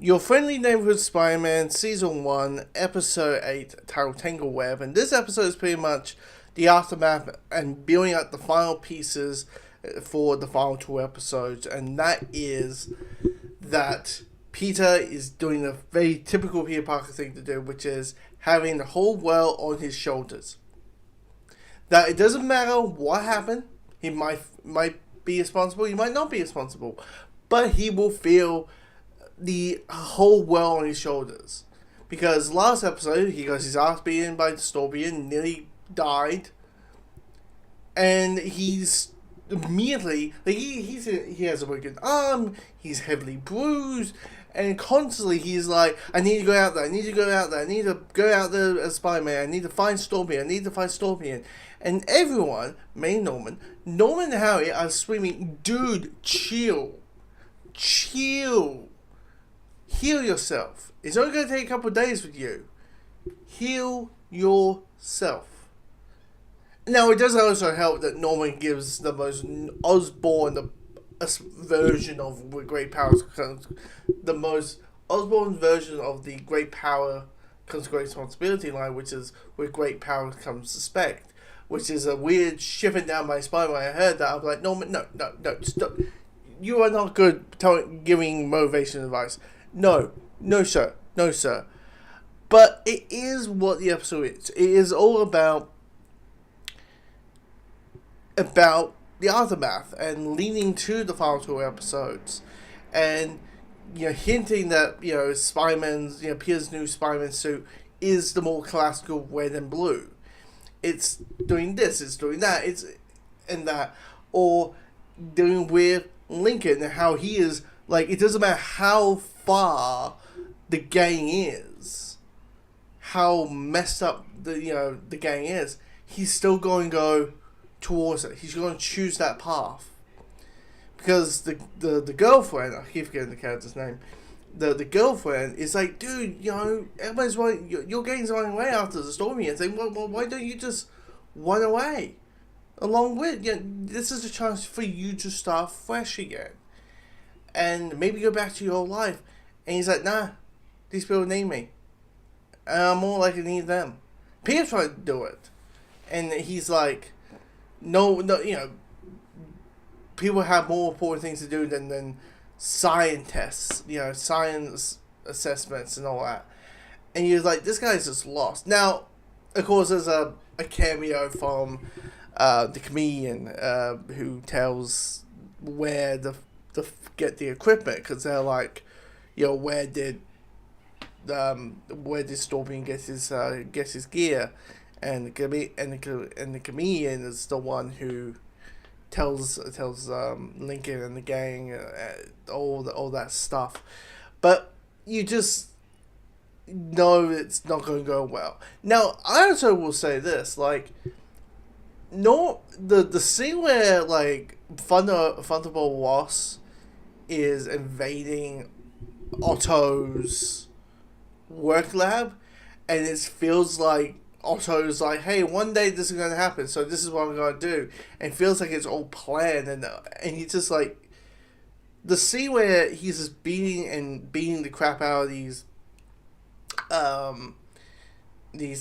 Your Friendly Neighborhood Spider-Man Season 1, Episode 8, titled Tangled. And this episode is pretty much the aftermath and building up the final pieces for the final two episodes. And that is that Peter is doing the very typical Peter Parker thing to do, which is having the whole world on his shoulders. That it doesn't matter what happened, he might be responsible, he might not be responsible, but he will feel the whole world on his shoulders. Because last episode, he got his ass beaten by the Scorpion, nearly died, and he's immediately, like, he has a broken arm, he's heavily bruised, and constantly he's like, I need to go out there, I need to go out there, I need to go out there as Spider-Man, I need to find Scorpion, I need to find Scorpion. And everyone, main Norman and Harry are screaming, dude, chill. Heal yourself. It's only going to take a couple of days with you. Heal yourself. Now, it does also help that Norman gives the most Osborn version of great powers. The most Osborn version of the great power comes great responsibility line, which is with great power comes respect. Which is a weird shivering down my spine when I heard that. I'm like, Norman, no, stop. You are not good giving motivation advice. No, sir. But it is what the episode is. It is all about the aftermath and leading to the final two episodes, and hinting that Spider-Man's Peter's new Spider-Man suit is the more classical red and blue. It's doing this, it's doing that, it's and that, or doing with Lincoln and how he is like. It doesn't matter how far the gang is, how messed up the gang is. He's still going to go towards it. He's going to choose that path because the girlfriend, I keep forgetting the character's name. The girlfriend is like, dude, everybody's running, your gang's running away after the Stormy, and saying, well, why don't you just run away along with? This is a chance for you to start fresh again, and maybe go back to your old life. And he's like, nah, these people need me, and I'm more likely to need them. Peter's trying to do it, and he's like, no, people have more important things to do than science tests, science assessments and all that. And you're like, this guy's just lost. Now, of course, there's a cameo from the comedian who tells where to get the equipment, because they're like, where did Scorpion get his gear? And the comedian is the one who tells Lincoln and the gang all that stuff, but you just know it's not going to go well. Now, I also will say this, like, no, the scene where like Thunderbolt Ross is invading Otto's work lab, and it feels like Otto's like, hey, one day this is going to happen, so this is what I'm going to do. And it feels like it's all planned, and he's just like, the scene where he's just beating the crap out of these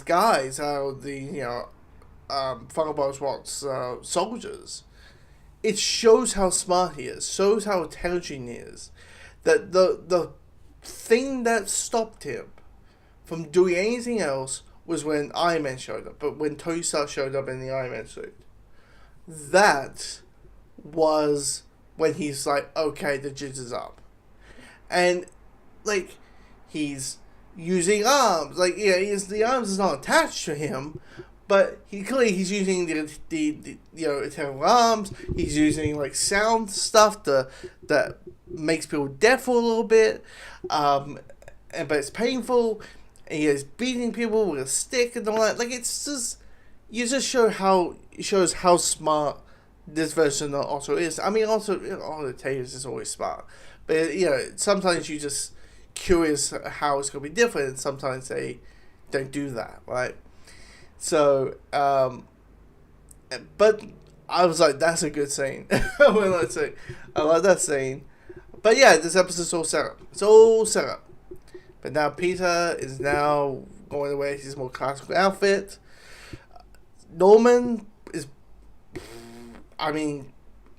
guys, Thunderbolt Rock's soldiers. It shows how smart he is, shows how intelligent he is. That the thing that stopped him from doing anything else was when Iron Man showed up. But when Tony Stark showed up in the Iron Man suit, that was when he's like, okay, the jizz is up. And, like, he's using arms. Like, the arms is not attached to him, but he's using the internal arms. He's using, like, sound stuff that makes people deaf for a little bit. But it's painful. And he is beating people with a stick and all that. Like, it's just, it shows how smart this version of Otto is. I mean, Otto Taylor's is always smart, but sometimes you just curious how it's gonna be different, and sometimes they don't do that, right? So, but I was like, that's a good scene. I like that scene. But yeah, this episode's all set up. It's all set up. But now Peter is now going to wear his more classical outfit. Norman is, I mean,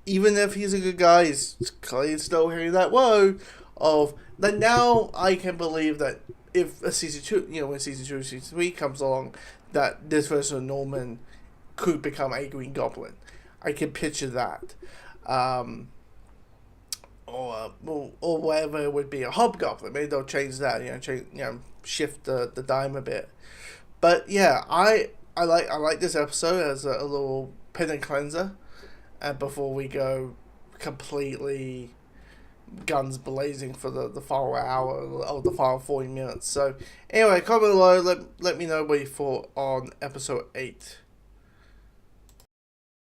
even if he's a good guy, he's clearly still hearing that woe of that. Now I can believe that if a season 2, when season 2 or season 3 comes along, that this version of Norman could become a Green Goblin. I can picture that. Or whatever it would be, a Hobgoblin. Maybe they'll change that, shift the dime a bit. But yeah, I like this episode as a little pen cleanser, before we go completely guns blazing for the final hour or the final 40 minutes. So anyway, comment below. Let me know what you thought on episode 8.